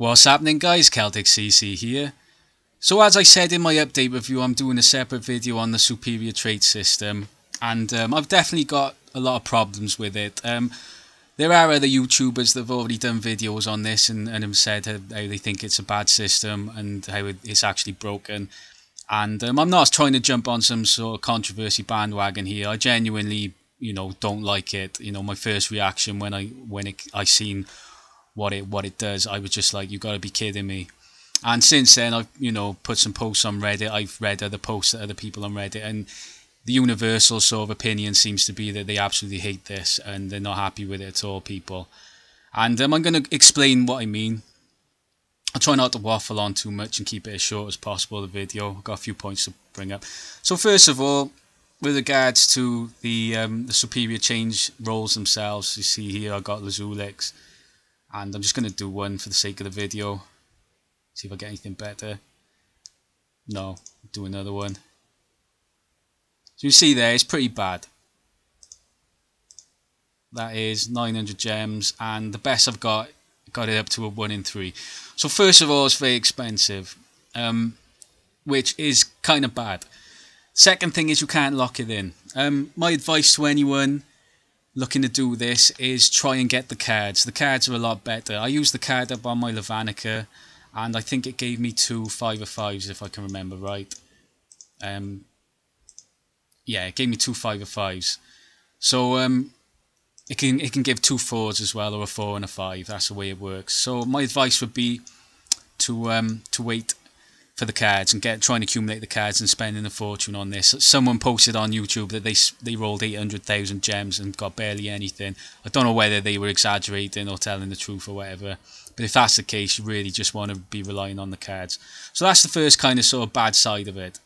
What's happening, guys? Celtic CC here. So as I said in my update review, I'm doing a separate video on the superior trait system, and I've definitely got a lot of problems with it. There are other YouTubers that have already done videos on this and have said how they think it's a bad system and how it's actually broken. And I'm not trying to jump on some sort of controversy bandwagon here. I genuinely, don't like it. My first reaction when I seen what it does, I was just like, you got to be kidding me. And since then, I've put some posts on Reddit. I've read other posts that other people on Reddit, and the universal sort of opinion seems to be that they absolutely hate this and they're not happy with it at all, people. And I'm going to explain what I mean. I'll try not to waffle on too much and keep it as short as possible, the video. I've got a few points to bring up. So first of all, with regards to the superior change roles themselves, you see here I've got Lazulix, and I'm just going to do one for the sake of the video. See if I get anything better. No, do another one. So you see there, it's pretty bad. That is 900 gems, and the best I've got it up to a 1 in 3. So first of all, it's very expensive, which is kind of bad. Second thing is you can't lock it in. My advice to anyone looking to do this is try and get the cards. The cards are a lot better. I used the card up on my Lavanica, and I think it gave me 2 5/5s if I can remember right. Yeah, it gave me 2 5/5s. So it can give 2 4s as well, or a 4 and a 5. That's the way it works. So my advice would be to wait for the cards and try and accumulate the cards and spending a fortune on this. Someone posted on YouTube that they rolled 800,000 gems and got barely anything. I don't know whether they were exaggerating or telling the truth or whatever. But if that's the case, you really just want to be relying on the cards. So that's the first kind of sort of bad side of it.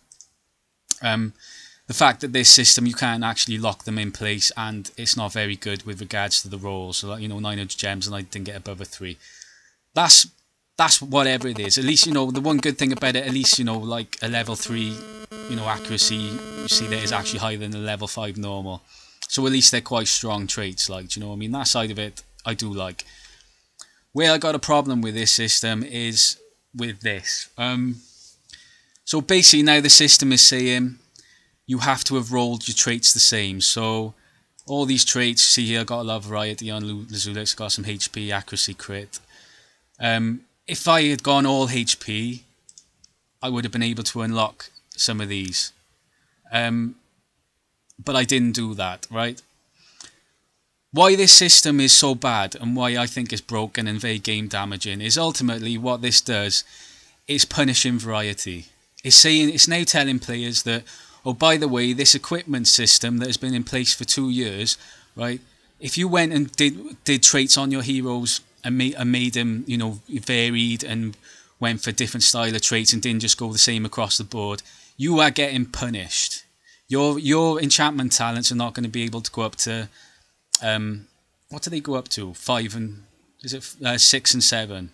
The fact that this system, you can't actually lock them in place, and it's not very good with regards to the rolls. So, 900 gems and I didn't get above a 3. That's whatever it is. At least, the one good thing about it, at least, like a level 3, accuracy, you see that is actually higher than the level 5 normal. So at least they're quite strong traits, like, do you know what I mean? That side of it, I do like. Where I got a problem with this system is with this. So basically now the system is saying you have to have rolled your traits the same. So all these traits, see here, I've got a lot of variety on Lazulix, got some HP, accuracy, crit. If I had gone all HP, I would have been able to unlock some of these. But I didn't do that, right? Why this system is so bad and why I think it's broken and very game damaging is ultimately what this does is punishing variety. It's now telling players that, oh, by the way, this equipment system that has been in place for 2 years, right? If you went and did traits on your heroes and made them, varied and went for different style of traits and didn't just go the same across the board, you are getting punished. Your enchantment talents are not going to be able to go up to, what do they go up to? 5 and, is it 6 and 7?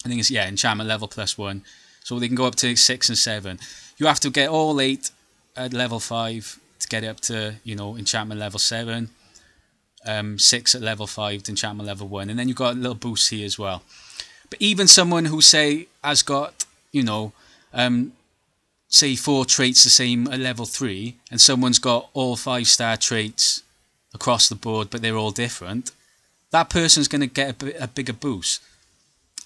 I think it's, yeah, enchantment level +1. So they can go up to 6 and 7. You have to get all 8 at level 5 to get it up to, enchantment level 7. 6 at level 5 to enchantment level 1, and then you've got a little boost here as well. But even someone who has got say 4 traits the same at level 3, and someone's got all 5-star traits across the board but they're all different, that person's going to get a bigger boost.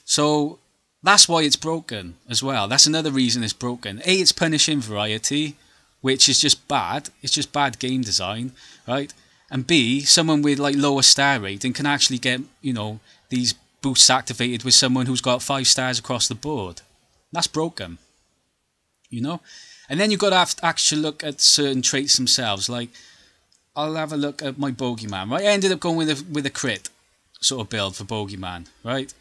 So that's why it's broken as well. That's another reason it's broken. A, it's punishing variety, which is just bad. It's just bad game design, right? And B, someone with like lower star rating can actually get, these boosts activated with someone who's got 5 stars across the board. That's broken, And then you've got to have to actually look at certain traits themselves. Like, I'll have a look at my Bogeyman, right? I ended up going with a crit sort of build for Bogeyman, right?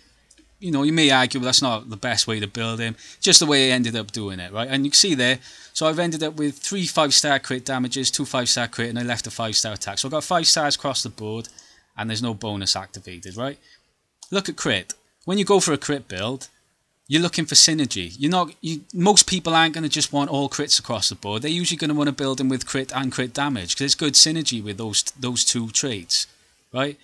You may argue that's not the best way to build him, just the way I ended up doing it, right? And you can see there, so I've ended up with 3 5-star crit damages, 2 5-star crit, and I left a 5-star attack. So I've got 5 stars across the board, and there's no bonus activated, right? Look at crit. When you go for a crit build, you're looking for synergy. Most people aren't going to just want all crits across the board. They're usually going to want to build them with crit and crit damage, because it's good synergy with those 2 traits, right?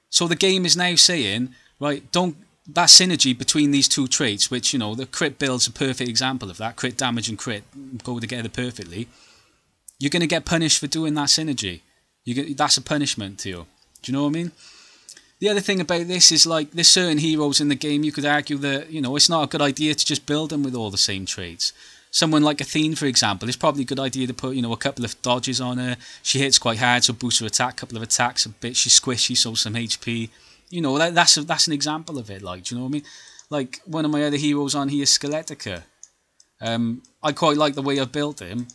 So the game is now saying, right, don't that synergy between these two traits, which, the crit build's a perfect example of that. Crit damage and crit go together perfectly. You're going to get punished for doing that synergy. That's a punishment to you. Do you know what I mean? The other thing about this is, like, there's certain heroes in the game you could argue that, it's not a good idea to just build them with all the same traits. Someone like Athene, for example, it's probably a good idea to put, a couple of dodges on her. She hits quite hard, so boosts her attack, couple of attacks, a bit, she's squishy, so some HP. That's an example of it, like, do you know what I mean? Like, one of my other heroes on here is Skeletica. I quite like the way I've built him.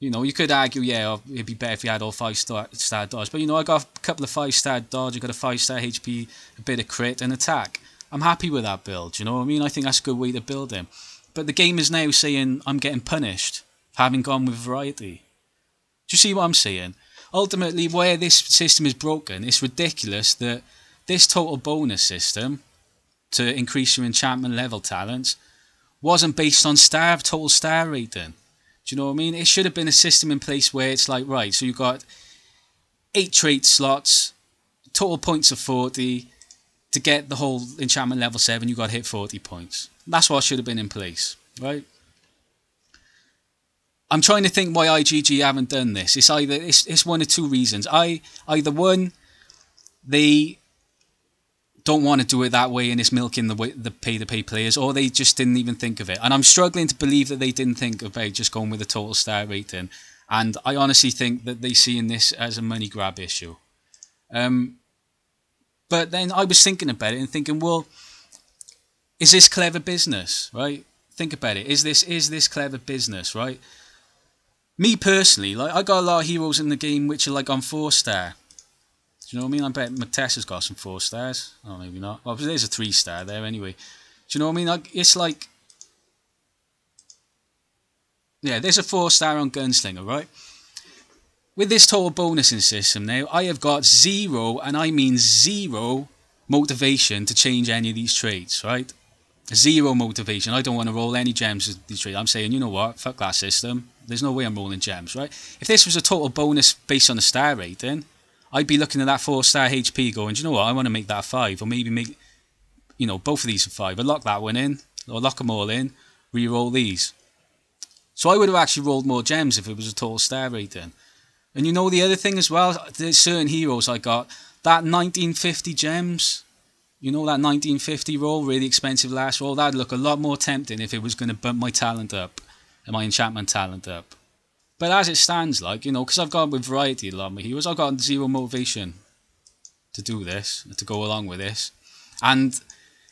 You could argue, yeah, it'd be better if you had all 5-star dodge. But, I got a couple of 5-star dodge, I got a 5-star HP, a bit of crit and attack. I'm happy with that build, you know what I mean? I think that's a good way to build him. But the game is now saying I'm getting punished for having gone with variety. Do you see what I'm saying? Ultimately, where this system is broken, it's ridiculous that this total bonus system to increase your enchantment level talents wasn't based on total star rating. Do you know what I mean? It should have been a system in place where it's like, right, so you've got 8 trait slots, total points of 40. To get the whole enchantment level 7, you got to hit 40 points. That's what should have been in place, right? I'm trying to think why IGG haven't done this. It's one of two reasons. Either one, they don't want to do it that way and it's milking the pay-to-play players, or they just didn't even think of it. And I'm struggling to believe that they didn't think about just going with a total star rating. And I honestly think that they see in this as a money grab issue. But then I was thinking about it and thinking, well, is this clever business, right? Think about it. Is this clever business, right? Me personally, like, I got a lot of heroes in the game which are like on 4-star. Do you know what I mean? I bet Matessa's got some 4 stars. Oh, maybe not. Well, there's a 3-star there anyway. Do you know what I mean? Like, it's like, yeah, there's a 4-star on Gunslinger, right? With this total bonusing system now, I have got 0, and I mean 0, motivation to change any of these traits, right? 0 motivation. I don't want to roll any gems with these traits. I'm saying, you know what? Fuck that system. There's no way I'm rolling gems, right? If this was a total bonus based on a star rating, I'd be looking at that 4-star HP going, do you know what? I want to make that 5, or maybe make, both of these are 5. I'd lock that one in, or lock them all in, re-roll these. So I would have actually rolled more gems if it was a total star rating. And the other thing as well, there's certain heroes I got, that 1950 gems, that 1950 roll, really expensive last roll, that'd look a lot more tempting if it was going to bump my talent up, and my enchantment talent up. But as it stands, like, because I've gone with variety a lot of my heroes, I've got 0 motivation to do this, to go along with this. And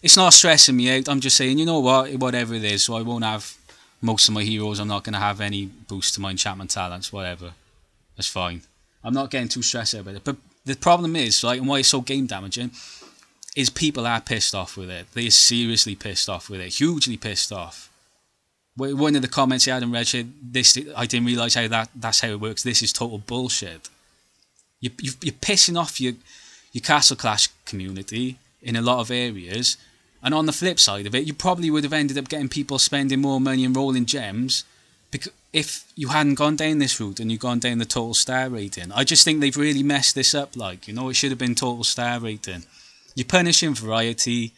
it's not stressing me out, I'm just saying, you know what, whatever it is, so I won't have most of my heroes, I'm not going to have any boost to my enchantment talents, whatever. That's fine. I'm not getting too stressed out about it. But the problem is, like, and why it's so game damaging, is people are pissed off with it. They are seriously pissed off with it. Hugely pissed off. One of the comments he had in Red said, I didn't realise that's how it works. This is total bullshit. You're pissing off your Castle Clash community in a lot of areas. And on the flip side of it, you probably would have ended up getting people spending more money and rolling gems because if you hadn't gone down this route and you'd gone down the total star rating. I just think they've really messed this up, like, it should have been total star rating. You're punishing variety,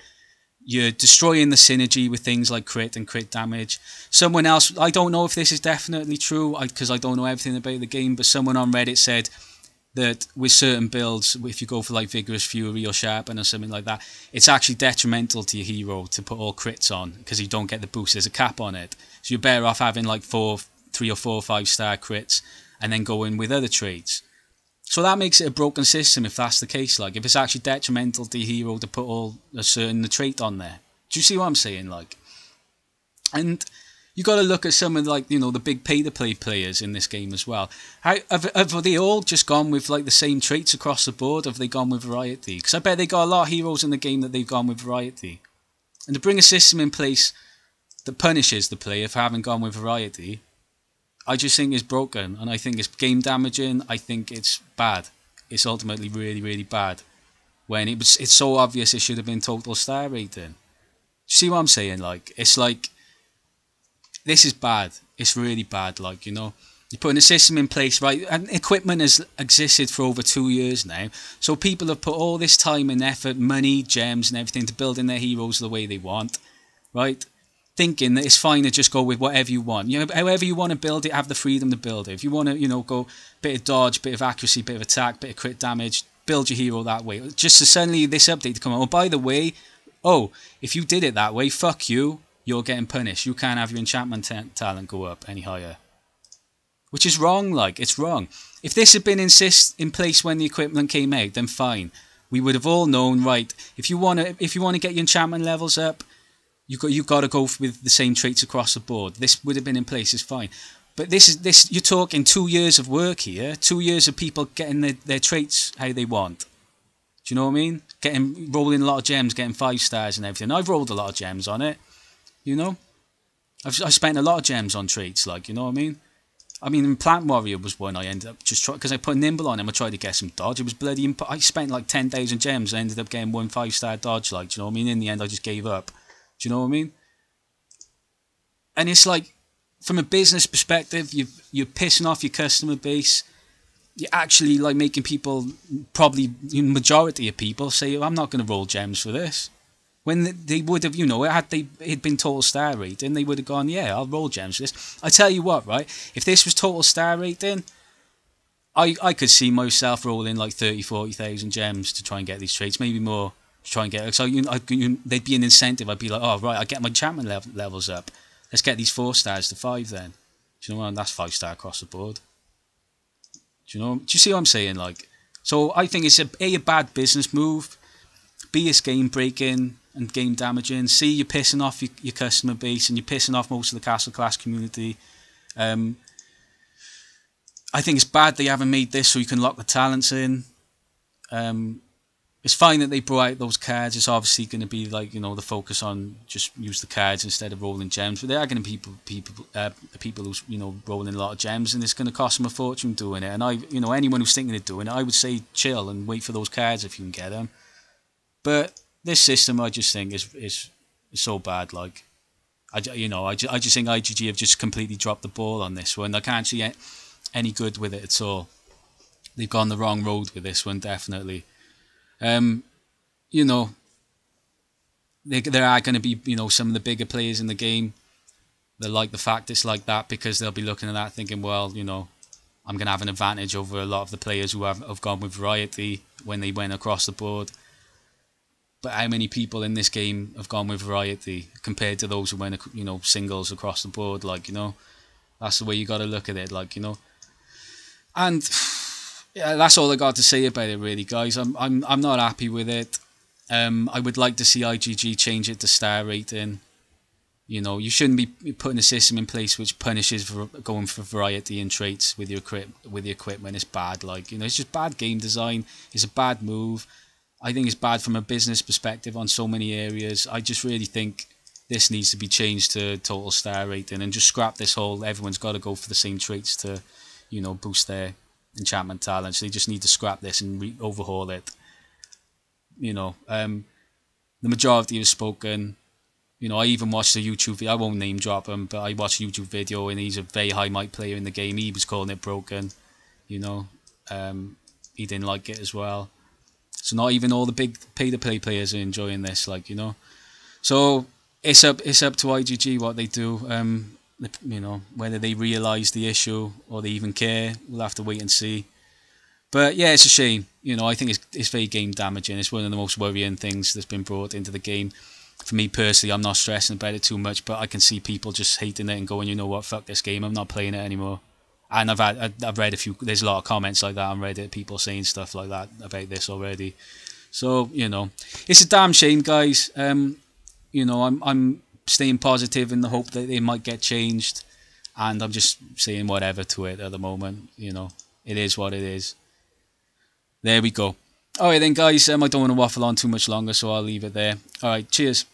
you're destroying the synergy with things like crit and crit damage. Someone else, I don't know if this is definitely true, because I don't know everything about the game, but someone on Reddit said that with certain builds, if you go for like Vigorous Fury or Sharpen or something like that, it's actually detrimental to your hero to put all crits on, because you don't get the boost. There's a cap on it. So you're better off having like 3 or 4 5-star crits and then go in with other traits. So that makes it a broken system if that's the case. Like, if it's actually detrimental to your hero to put a certain trait on there. Do you see what I'm saying? Like, and you got to look at some of, like, the big pay-to-play players in this game as well. Have they all just gone with like the same traits across the board? Have they gone with variety? Because I bet they got a lot of heroes in the game that they've gone with variety. And to bring a system in place that punishes the player for having gone with variety, I just think it's broken, and I think it's game damaging. I think it's bad. It's ultimately really, really bad. When it's so obvious it should have been total star rating. Do you see what I'm saying? Like, it's like, this is bad. It's really bad, like, You're putting a system in place, right? And equipment has existed for over 2 years now. So people have put all this time and effort, money, gems and everything to building their heroes the way they want, right? Thinking that it's fine to just go with whatever you want. You know, however you want to build it, have the freedom to build it. If you want to, go bit of dodge, bit of accuracy, bit of attack, bit of crit damage, build your hero that way. Just to suddenly this update to come out. Oh, by the way, if you did it that way, fuck you. You're getting punished. You can't have your enchantment talent go up any higher. Which is wrong, it's wrong. If this had been in place when the equipment came out, then fine. We would have all known, right, if you want to get your enchantment levels up, you've got to go with the same traits across the board. This would have been in place, it's fine. But this you're talking 2 years of work here, 2 years of people getting their traits how they want. Do you know what I mean? Rolling a lot of gems, getting 5 stars and everything. I've rolled a lot of gems on it, I've spent a lot of gems on traits, you know what I mean? Plant Warrior was one I ended up just because I put Nimble on him. I tried to get some dodge. It was bloody. I spent 10,000 gems. I ended up getting 1 5-star dodge. Do you know what I mean? In the end, I just gave up. Do you know what I mean? And it's from a business perspective, you're pissing off your customer base. You're actually making people, probably majority of people, say, I'm not going to roll gems for this. When they would have, had it been total star rating, they would have gone, yeah, I'll roll gems for this. I tell you what, right? If this was total star rating, I could see myself rolling 30,000, 40,000 gems to try and get these traits, maybe more to try and get it. So they'd be an incentive. I'd be like, oh, right, I get my enchantment levels up. Let's get these 4 stars to 5 then. Do you know what? That's 5-star across the board. Do you see what I'm saying? So I think it's a bad business move. B, it's game breaking and game damaging. C, you're pissing off your customer base and you're pissing off most of the Castle Class community. I think it's bad they haven't made this so you can lock the talents in. It's fine that they brought out those cards. It's obviously going to be the focus on just use the cards instead of rolling gems. But there are going to be people who's rolling a lot of gems, and it's going to cost them a fortune doing it. And anyone who's thinking of doing it, I would say chill and wait for those cards if you can get them. But this system, I just think is so bad. I just think IGG have just completely dropped the ball on this one. I can't see any good with it at all. They've gone the wrong road with this one, definitely. There are going to be some of the bigger players in the game that like the fact it's like that, because they'll be looking at that thinking, well, I'm going to have an advantage over a lot of the players who have gone with variety when they went across the board. But how many people in this game have gone with variety compared to those who went, singles across the board? That's the way you got to look at it, And yeah, that's all I got to say about it, really, guys. I'm not happy with it. I would like to see IGG change it to star rating. You shouldn't be putting a system in place which punishes for going for variety and traits with your equipment. It's bad. It's just bad game design. It's a bad move. I think it's bad from a business perspective on so many areas. I just really think this needs to be changed to total star rating and just scrap this whole everyone's got to go for the same traits to, boost their enchantment talents. They just need to scrap this and overhaul it. The majority have spoken. I even watched a YouTube video. I won't name drop him, but I watched a YouTube video and he's a very high mic player in the game. He was calling it broken. He didn't like it as well. So not even all the big pay-to-play players are enjoying this, So it's up to IGG what they do. Whether they realise the issue or they even care, we'll have to wait and see. But yeah, it's a shame. I think it's very game damaging. It's one of the most worrying things that's been brought into the game. For me personally, I'm not stressing about it too much, but I can see people just hating it and going, you know what, fuck this game, I'm not playing it anymore. And I've read a few. There's a lot of comments like that on Reddit, people saying stuff like that about this already. So it's a damn shame, guys. I'm staying positive in the hope that it might get changed, and I'm just saying whatever to it at the moment. It is what it is. There we go. All right then, guys. I don't want to waffle on too much longer, so I'll leave it there. All right, cheers.